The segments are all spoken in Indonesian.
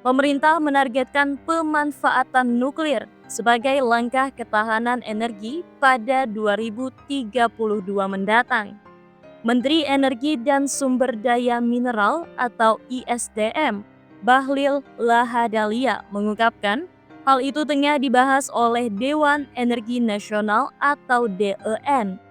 Pemerintah menargetkan pemanfaatan nuklir sebagai langkah ketahanan energi pada 2032 mendatang. Menteri Energi dan Sumber Daya Mineral atau ISDM, Bahlil Lahadalia mengungkapkan, hal itu tengah dibahas oleh Dewan Energi Nasional atau DEN.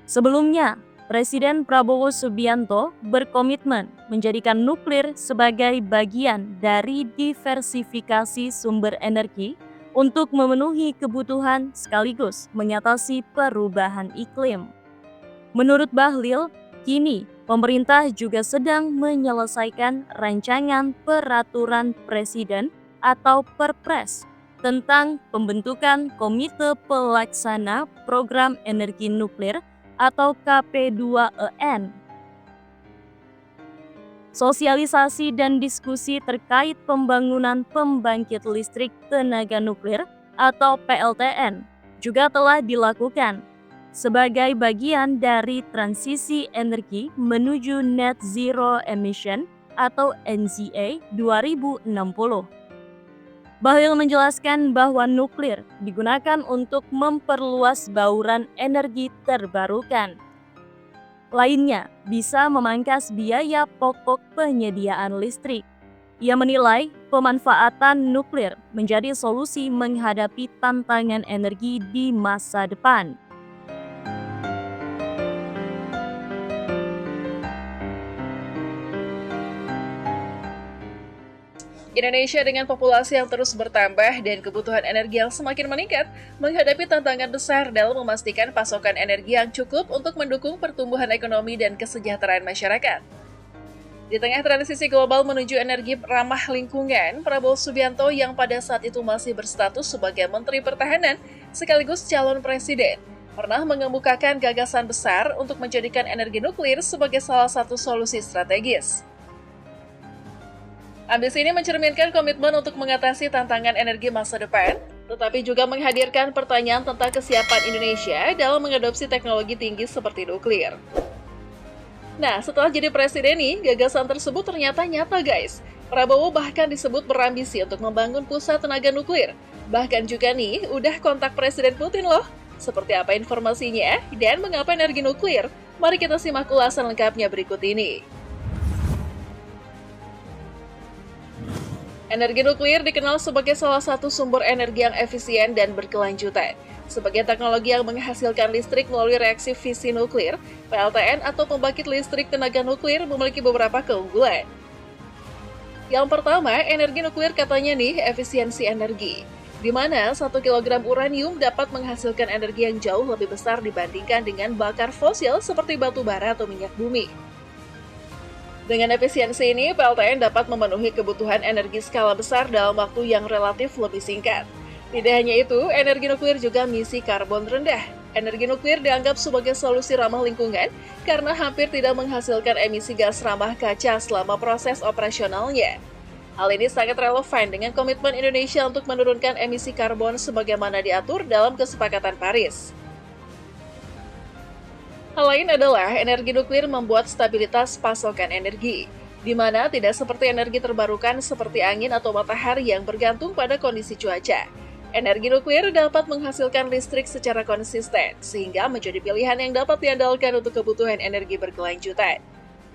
Sebelumnya, Presiden Prabowo Subianto berkomitmen menjadikan nuklir sebagai bagian dari diversifikasi sumber energi untuk memenuhi kebutuhan sekaligus mengatasi perubahan iklim. Menurut Bahlil, kini pemerintah juga sedang menyelesaikan rancangan peraturan presiden atau Perpres tentang pembentukan Komite Pelaksana Program Energi Nuklir atau KP2EN. Sosialisasi dan diskusi terkait pembangunan pembangkit listrik tenaga nuklir atau PLTN juga telah dilakukan sebagai bagian dari transisi energi menuju net zero emission atau NZE 2060. Bahlil menjelaskan bahwa nuklir digunakan untuk memperluas bauran energi terbarukan. Lainnya, bisa memangkas biaya pokok penyediaan listrik. Ia menilai pemanfaatan nuklir menjadi solusi menghadapi tantangan energi di masa depan. Indonesia dengan populasi yang terus bertambah dan kebutuhan energi yang semakin meningkat menghadapi tantangan besar dalam memastikan pasokan energi yang cukup untuk mendukung pertumbuhan ekonomi dan kesejahteraan masyarakat. Di tengah transisi global menuju energi ramah lingkungan, Prabowo Subianto yang pada saat itu masih berstatus sebagai Menteri Pertahanan sekaligus calon presiden, pernah mengemukakan gagasan besar untuk menjadikan energi nuklir sebagai salah satu solusi strategis. Ambisi ini mencerminkan komitmen untuk mengatasi tantangan energi masa depan, tetapi juga menghadirkan pertanyaan tentang kesiapan Indonesia dalam mengadopsi teknologi tinggi seperti nuklir. Nah, setelah jadi presiden nih, gagasan tersebut ternyata nyata guys. Prabowo bahkan disebut berambisi untuk membangun pusat tenaga nuklir. Bahkan juga nih, udah kontak Presiden Putin loh. Seperti apa informasinya dan mengapa energi nuklir? Mari kita simak ulasan lengkapnya berikut ini. Energi nuklir dikenal sebagai salah satu sumber energi yang efisien dan berkelanjutan. Sebagai teknologi yang menghasilkan listrik melalui reaksi fisi nuklir, PLTN atau pembangkit listrik tenaga nuklir memiliki beberapa keunggulan. Yang pertama, energi nuklir katanya nih efisiensi energi, di mana 1 kg uranium dapat menghasilkan energi yang jauh lebih besar dibandingkan dengan bakar fosil seperti batu bara atau minyak bumi. Dengan efisiensi ini, PLTN dapat memenuhi kebutuhan energi skala besar dalam waktu yang relatif lebih singkat. Tidak hanya itu, energi nuklir juga misi karbon rendah. Energi nuklir dianggap sebagai solusi ramah lingkungan karena hampir tidak menghasilkan emisi gas ramah kaca selama proses operasionalnya. Hal ini sangat relevan dengan komitmen Indonesia untuk menurunkan emisi karbon sebagaimana diatur dalam Kesepakatan Paris. Hal lain adalah energi nuklir membuat stabilitas pasokan energi, di mana tidak seperti energi terbarukan seperti angin atau matahari yang bergantung pada kondisi cuaca. Energi nuklir dapat menghasilkan listrik secara konsisten, sehingga menjadi pilihan yang dapat diandalkan untuk kebutuhan energi berkelanjutan.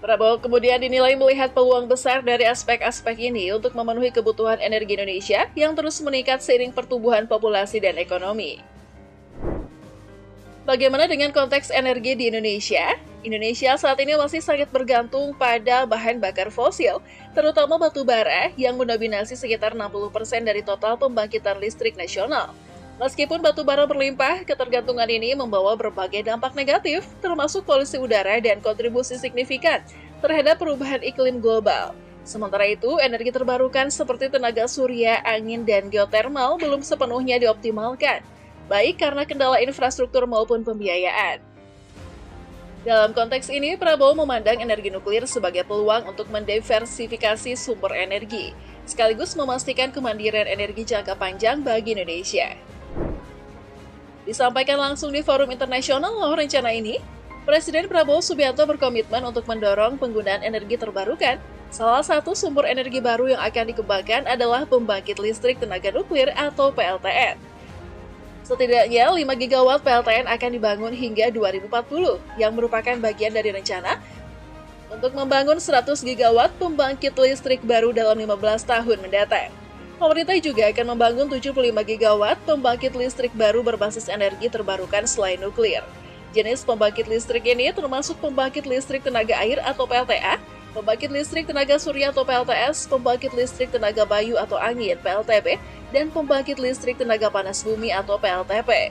Prabowo kemudian dinilai melihat peluang besar dari aspek-aspek ini untuk memenuhi kebutuhan energi Indonesia yang terus meningkat seiring pertumbuhan populasi dan ekonomi. Bagaimana dengan konteks energi di Indonesia? Indonesia saat ini masih sangat bergantung pada bahan bakar fosil, terutama batu bara yang mendominasi sekitar 60% dari total pembangkitan listrik nasional. Meskipun batu bara berlimpah, ketergantungan ini membawa berbagai dampak negatif, termasuk polusi udara dan kontribusi signifikan terhadap perubahan iklim global. Sementara itu, energi terbarukan seperti tenaga surya, angin, dan geotermal belum sepenuhnya dioptimalkan, baik karena kendala infrastruktur maupun pembiayaan. Dalam konteks ini, Prabowo memandang energi nuklir sebagai peluang untuk mendiversifikasi sumber energi, sekaligus memastikan kemandirian energi jangka panjang bagi Indonesia. Disampaikan langsung di forum internasional loh rencana ini. Presiden Prabowo Subianto berkomitmen untuk mendorong penggunaan energi terbarukan. Salah satu sumber energi baru yang akan dikembangkan adalah pembangkit listrik tenaga nuklir atau PLTN. Setidaknya 5 gigawatt PLTN akan dibangun hingga 2040, yang merupakan bagian dari rencana untuk membangun 100 gigawatt pembangkit listrik baru dalam 15 tahun mendatang. Pemerintah juga akan membangun 75 gigawatt pembangkit listrik baru berbasis energi terbarukan selain nuklir. Jenis pembangkit listrik ini termasuk pembangkit listrik tenaga air atau PLTA, pembangkit listrik tenaga surya atau PLTS, pembangkit listrik tenaga bayu atau angin PLTB, dan pembangkit listrik tenaga panas bumi atau PLTP.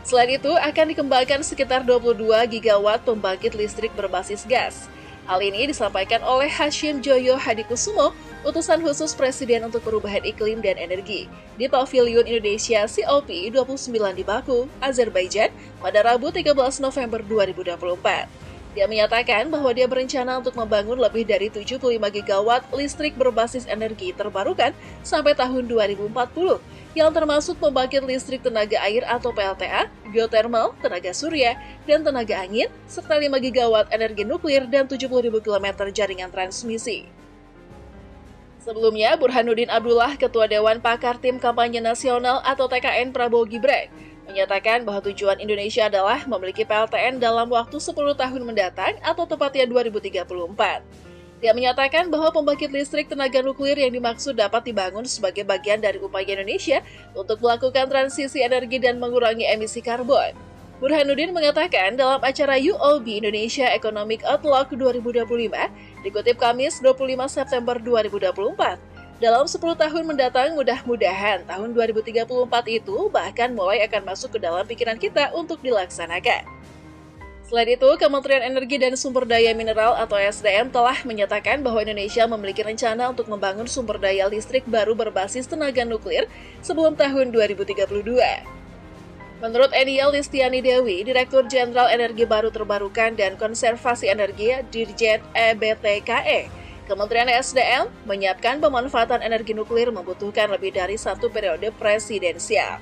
Selain itu, akan dikembangkan sekitar 22 gigawatt pembangkit listrik berbasis gas. Hal ini disampaikan oleh Hashim Joyo Hadikusumo, utusan khusus Presiden untuk Perubahan Iklim dan Energi, di Pavilion Indonesia COP29 di Baku, Azerbaijan, pada Rabu 13 November 2024. Dia menyatakan bahwa dia berencana untuk membangun lebih dari 75 gigawatt listrik berbasis energi terbarukan sampai tahun 2040, yang termasuk pembangkit listrik tenaga air atau PLTA, geothermal, tenaga surya, dan tenaga angin, serta 5 gigawatt energi nuklir dan 70.000 km jaringan transmisi. Sebelumnya, Burhanuddin Abdullah, Ketua Dewan Pakar Tim Kampanye Nasional atau TKN Prabowo Gibran, menyatakan bahwa tujuan Indonesia adalah memiliki PLTN dalam waktu 10 tahun mendatang atau tepatnya 2034. Dia menyatakan bahwa pembangkit listrik tenaga nuklir yang dimaksud dapat dibangun sebagai bagian dari upaya Indonesia untuk melakukan transisi energi dan mengurangi emisi karbon. Burhanuddin mengatakan dalam acara UOB Indonesia Economic Outlook 2025, dikutip Kamis 25 September 2024, dalam 10 tahun mendatang mudah-mudahan tahun 2034 itu bahkan mulai akan masuk ke dalam pikiran kita untuk dilaksanakan. Selain itu, Kementerian Energi dan Sumber Daya Mineral atau SDM telah menyatakan bahwa Indonesia memiliki rencana untuk membangun sumber daya listrik baru berbasis tenaga nuklir sebelum tahun 2032. Menurut Enia Listiani Dewi, Direktur Jenderal Energi Baru Terbarukan dan Konservasi Energi Dirjen EBTKE, Kementerian SDM menyiapkan pemanfaatan energi nuklir membutuhkan lebih dari satu periode presidensial.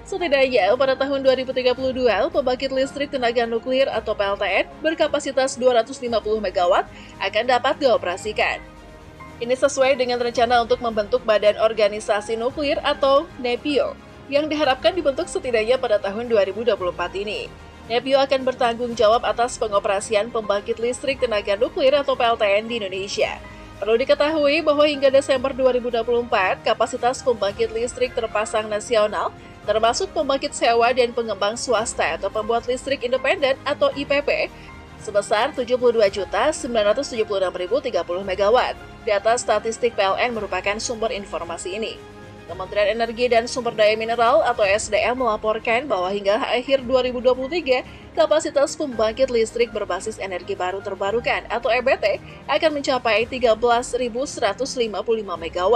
Setidaknya pada tahun 2032, pembangkit listrik tenaga nuklir atau PLTN berkapasitas 250 MW akan dapat dioperasikan. Ini sesuai dengan rencana untuk membentuk Badan Organisasi Nuklir atau NEPIO, yang diharapkan dibentuk setidaknya pada tahun 2024 ini. NEPIO akan bertanggung jawab atas pengoperasian pembangkit listrik tenaga nuklir atau PLTN di Indonesia. Perlu diketahui bahwa hingga Desember 2024, kapasitas pembangkit listrik terpasang nasional, termasuk pembangkit sewa dan pengembang swasta atau pembuat listrik independen atau IPP, sebesar 72.976.030 MW. Data statistik PLN merupakan sumber informasi ini. Kementerian Energi dan Sumber Daya Mineral atau SDM melaporkan bahwa hingga akhir 2023, kapasitas pembangkit listrik berbasis energi baru terbarukan atau EBT akan mencapai 13.155 MW.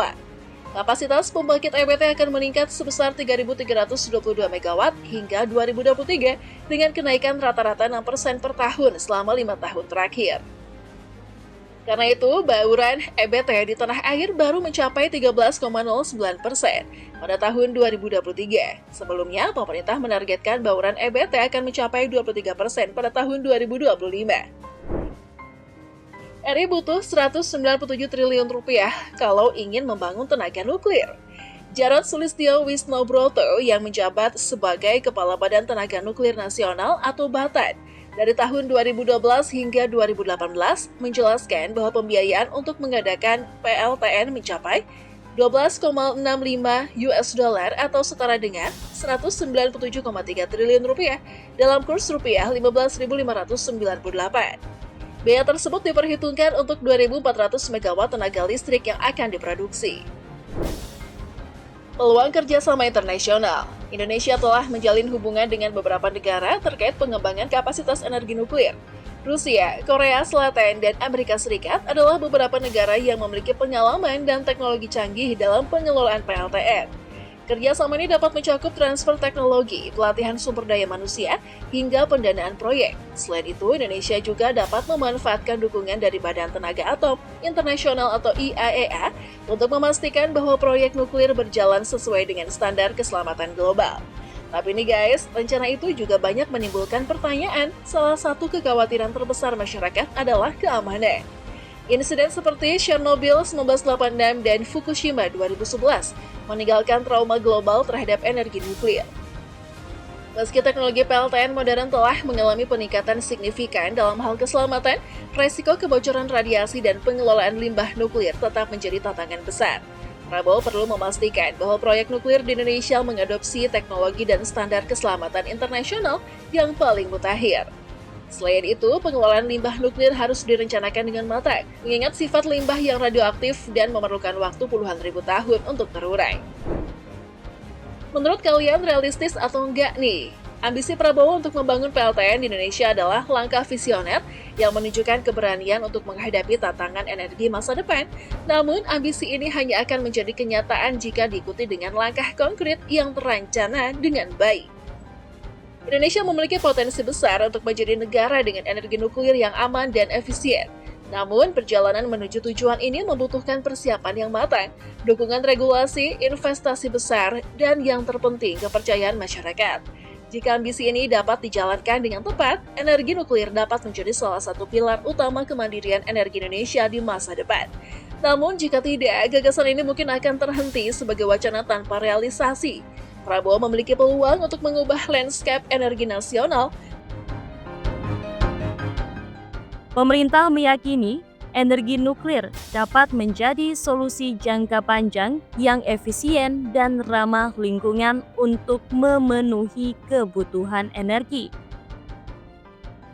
Kapasitas pembangkit EBT akan meningkat sebesar 3.322 MW hingga 2023 dengan kenaikan rata-rata 6% per tahun selama 5 tahun terakhir. Karena itu, bauran EBT di tanah air baru mencapai 13,09% pada tahun 2023. Sebelumnya, pemerintah menargetkan bauran EBT akan mencapai 23% pada tahun 2025. RI butuh 197 triliun rupiah kalau ingin membangun tenaga nuklir. Jarod Sulistyo Wisnobroto yang menjabat sebagai Kepala Badan Tenaga Nuklir Nasional atau BATN dari tahun 2012 hingga 2018 menjelaskan bahwa pembiayaan untuk mengadakan PLTN mencapai 12,65 US dollar atau setara dengan 197,3 triliun rupiah dalam kurs rupiah 15.598. Biaya tersebut diperhitungkan untuk 2.400 MW tenaga listrik yang akan diproduksi. Peluang kerjasama internasional. Indonesia telah menjalin hubungan dengan beberapa negara terkait pengembangan kapasitas energi nuklir. Rusia, Korea Selatan, dan Amerika Serikat adalah beberapa negara yang memiliki pengalaman dan teknologi canggih dalam pengelolaan PLTN. Kerjasama ini dapat mencakup transfer teknologi, pelatihan sumber daya manusia, hingga pendanaan proyek. Selain itu, Indonesia juga dapat memanfaatkan dukungan dari Badan Tenaga Atom Internasional atau IAEA untuk memastikan bahwa proyek nuklir berjalan sesuai dengan standar keselamatan global. Tapi nih guys, rencana itu juga banyak menimbulkan pertanyaan. Salah satu kekhawatiran terbesar masyarakat adalah keamanan. Insiden seperti Chernobyl 1986 dan Fukushima 2011 meninggalkan trauma global terhadap energi nuklir. Meski teknologi PLTN modern telah mengalami peningkatan signifikan dalam hal keselamatan, resiko kebocoran radiasi dan pengelolaan limbah nuklir tetap menjadi tantangan besar. Prabowo perlu memastikan bahwa proyek nuklir di Indonesia mengadopsi teknologi dan standar keselamatan internasional yang paling mutakhir. Selain itu, pengelolaan limbah nuklir harus direncanakan dengan matang, mengingat sifat limbah yang radioaktif dan memerlukan waktu puluhan ribu tahun untuk terurai. Menurut kalian realistis atau enggak nih? Ambisi Prabowo untuk membangun PLTN di Indonesia adalah langkah visioner yang menunjukkan keberanian untuk menghadapi tantangan energi masa depan. Namun, ambisi ini hanya akan menjadi kenyataan jika diikuti dengan langkah konkret yang terencana dengan baik. Indonesia memiliki potensi besar untuk menjadi negara dengan energi nuklir yang aman dan efisien. Namun, perjalanan menuju tujuan ini membutuhkan persiapan yang matang, dukungan regulasi, investasi besar, dan yang terpenting kepercayaan masyarakat. Jika ambisi ini dapat dijalankan dengan tepat, energi nuklir dapat menjadi salah satu pilar utama kemandirian energi Indonesia di masa depan. Namun, jika tidak, gagasan ini mungkin akan terhenti sebagai wacana tanpa realisasi. Prabowo memiliki peluang untuk mengubah landscape energi nasional. Pemerintah meyakini energi nuklir dapat menjadi solusi jangka panjang yang efisien dan ramah lingkungan untuk memenuhi kebutuhan energi.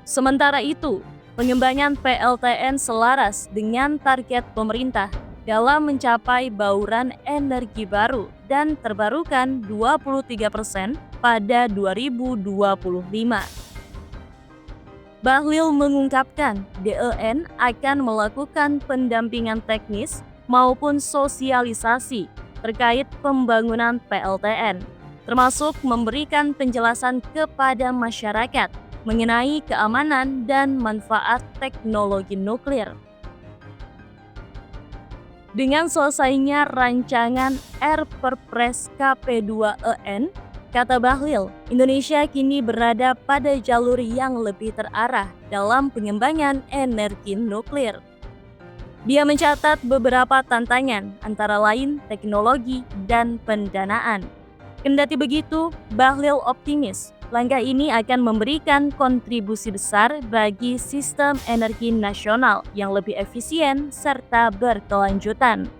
Sementara itu, pengembangan PLTN selaras dengan target pemerintah dalam mencapai bauran energi baru dan terbarukan 23% pada 2025. Bahlil mengungkapkan DEN akan melakukan pendampingan teknis maupun sosialisasi terkait pembangunan PLTN, termasuk memberikan penjelasan kepada masyarakat mengenai keamanan dan manfaat teknologi nuklir. Dengan selesainya rancangan Perpres KP2EN, kata Bahlil, Indonesia kini berada pada jalur yang lebih terarah dalam pengembangan energi nuklir. Dia mencatat beberapa tantangan, antara lain teknologi dan pendanaan. Kendati begitu, Bahlil optimis langkah ini akan memberikan kontribusi besar bagi sistem energi nasional yang lebih efisien serta berkelanjutan.